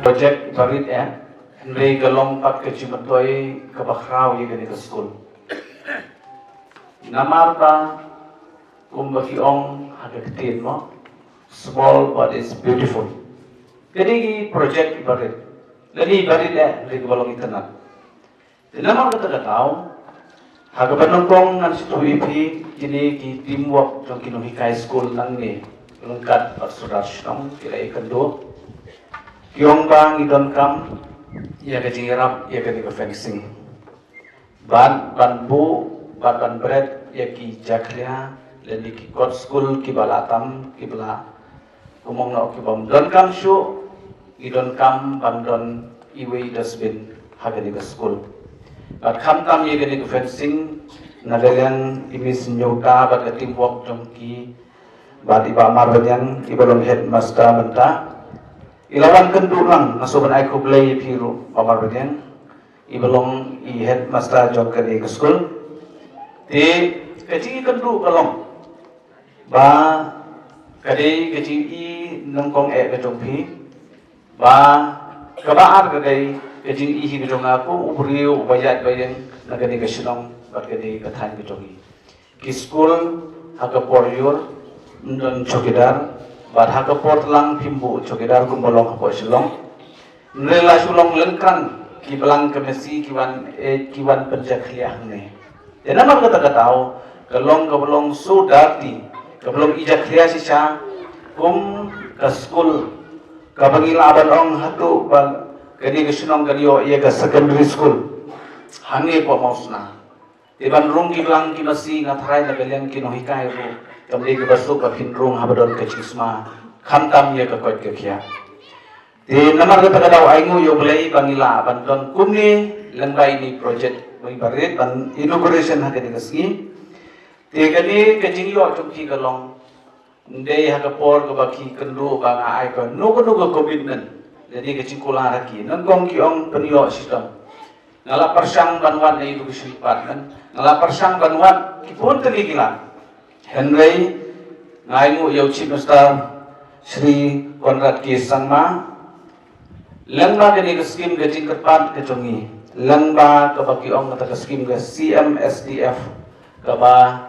Project barit Henry galong pat ke cimatoy ke bakraw ye gani ke school. Namarta kumbakiong hagatin mo small but it's beautiful. Jadi project barit. Jadi barit Henry galong itanan. Namar kata tahu hagabanongkong ngan situ ipi kini ki teamwork jong kinuhi high school nang ni lengkat saudara senong kira ikan do. Yung bang idon kam, ia ke jirap, ia ke fencing. Ban bu, ban bread, ia ki jaklia, lendi ki kot school ki balatam, ki bala. Kumong na ki bom don kam shu, idon kam ban don iwe dustbin hagani ke school. Bat kam tam ia ke fencing, nagalian imis nyota bat ke teamwork jom ki, bat iba marbanyan ibalong headmaster benta. Ilawan kendulang nasuban ay kublay piru pamarbagyan ibalong I headmaster jog ke school ti kecil kendu kalong ba kadai kecil I nongkong kejong pi ba kabaar kadai kecil I kejong aku ubriu bayat bayan nagani kesilong bat kadai kathan kejong ki school hakaporyur ndon chokidar bat hakaport lang pimbu chokidar kumbolong hapo silong nrela sulong lengkang ki belang kemesi kiwan penjakliah ne nama kata katao kalong kabolong sudati kabolong ijakliah sisa kum ka school kabangilaban ong hatu bag kani kesunong kaniyo iya ka secondary school hangi po mausna iban rung ki belang ki masi ngatray na galyang kinohikai ro kamli ke basu ka pinrung habadon ke cisma khantam ye ka kot ke khia ti namar ka tagadaw ay ngu yo mulai bangila bandon kumni lengbay ni project mo ibarit ban inauguration ha kani kasgi ti kani ke jingyo tumki kalong ndey ha ka por ka baki kendu ba nga ay ko nugo commitment jadi ke cingkula raki nangkong ki ong penyo system ngala persang banwan na education department ngala persang banwan ki pun tegilan Henry ngayu yau chief minister Sri Konrad K. Sangma lengba kini ke skim ke cingkerpat ke congi lengba ke baki ong kata ke skim ke CMSDF ke ba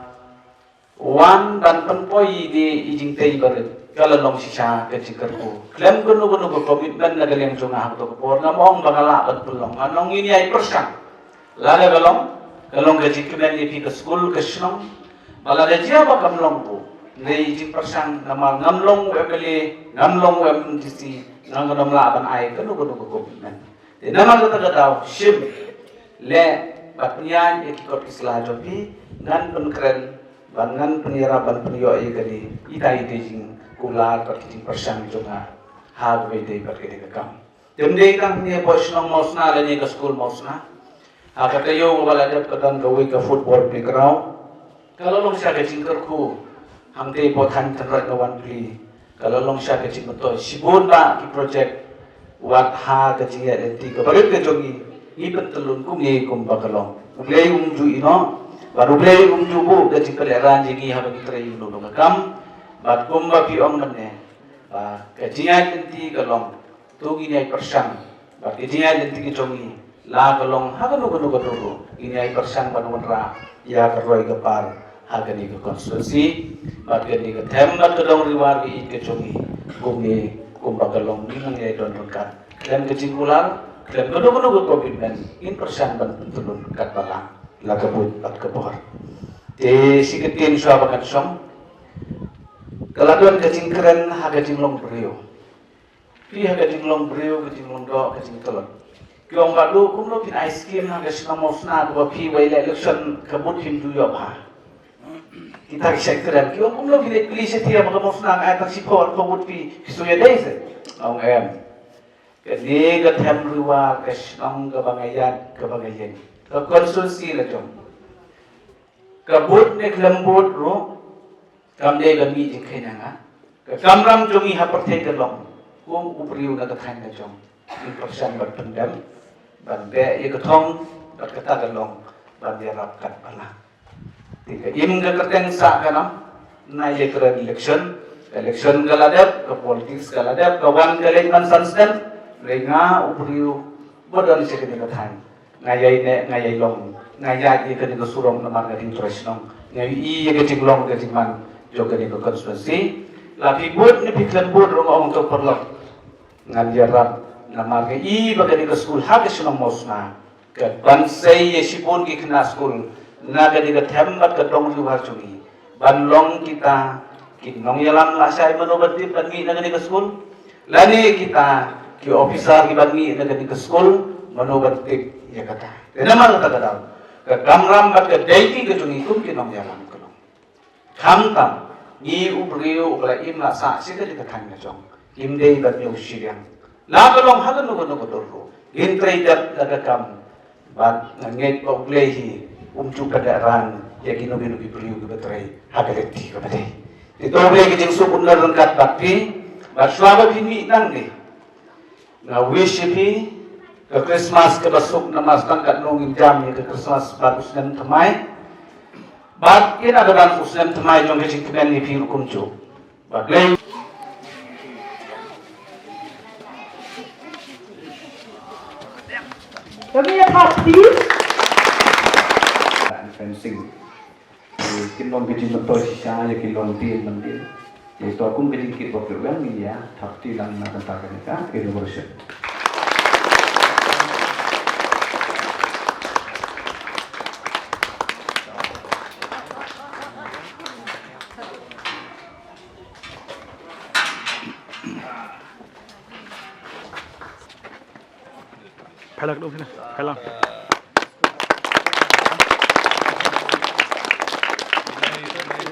wan dan penpoi di ijing tei barit kalau long sisa ke cingkerku klem kenu ke komitmen na galing cunga to ke por ngamong bangala bat pulong anong ini ay persang lala galong ke cingkemen ni ke school ke snong malah ada siapa kamlong bu, dari jin persang nama ngamlong webeli ngamlong webmdisi ngamlong laban ay kanu komitmen. Di nama kita tahu sim le batnian ikut istilah jopi ngan penkeren bangan peniraban penyo kali itai dejing kular jin persang juga hagwe dei berkede kam. Demdei kan ni posnong mausna le ni ke school mausna. Akatayo wala dep kadang gawe ke football playground. Kalau long siya kecing kerku, hangte potan terrat kawan beli. Kalau long siya kecing betul, sibun ba ki project wat ha kecing ya lenti ke bagai kejongi, ibet telun kum ye kum bakalong. Ublei umju ino, baru ublei umju bu kecing keleran jengi ha bagi tray ino dong kam, bat kum ba pi ong mene, ba kecing ya lenti kalong, tu gini ay persang, bat kecing ya lenti kejongi, la kalong ha kanu ini ay persang panumanra, ya keroi kepar. Hagani ke konstitusi, bagani ke tempat kedong riwar di ke congi, bumi kumbagalong ni nang yai don kat. Klem ke cingkular, klem kedong ke komitmen, in persan ban pentulun kat balang, lagabut at kebor. Te siketin suwa bagan som, kaladuan ke cingkeren haga cinglong beriu. Pi haga cinglong beriu, ke cinglong do, ke cingtelon. Kiong badu kumlo pin ice cream haga sinamosna, dua pi waila election kebut him duyo ha. Kita kisah keren, kita pun belum pilih setia bagaimana senang ayat sipor pemut pi historia desa, orang Kini ketem riwa kesenong kebangayan ke konsulsi lah jom kebut nek lembut ro kamde gami jengkai nanga ke kamram jongi hapertai gelong upriu na ketang na jom in persen berpendam bande ye ketong berkata gelong bande rapkat pala tiga im ke keteng sa kanam na ye keren election galadap ke politics galadap ke wan galengan sansdan renga upriu bodon sekene ketang ngayai long ngayai ye kene surong namar gading tresnong ngai ye gading long gading man jo gading konstitusi la pibut ni piklan bud rong ong to perlok ngan jarap namar ke bagani ke school ha ke sunong mosna ke bansai ye sibun ki kena school na gading ke tembat ke dong lu har chungi ban long kita kinong yalam la sai manobati bangi na gading ke school lani kita ki officer ki bangi na gading ke school manobati ya kata. Nama kata kata. Kekamram bat ke daiti ke jungi kum kinong jalan kelong. Kam tam ni ubriu ubla im la sa sika di ketang jong. Im dei bat yo siriang. La kelong hagan nugo dorro. Gintrei dat daga kam bat nget ko blehi umcu kadaran ya gino briu ke betrei hagaleti ke bedei. Itu be ke jing sukun lengkat bakti bat swaba bini nang ni. Na wish pi ke Christmas ke besok namas tangkat nongin jam ke Christmas bagus dan temai bat ina gadan usem temai jong kecing kemen ni pil kumcu bat lei kami ya pasti fencing kilom kecing betul sisa ya kilom tin mendin itu aku kecing kit program ni ya thakti lang na kanta ka innovation Phải là đúng thế này, phải là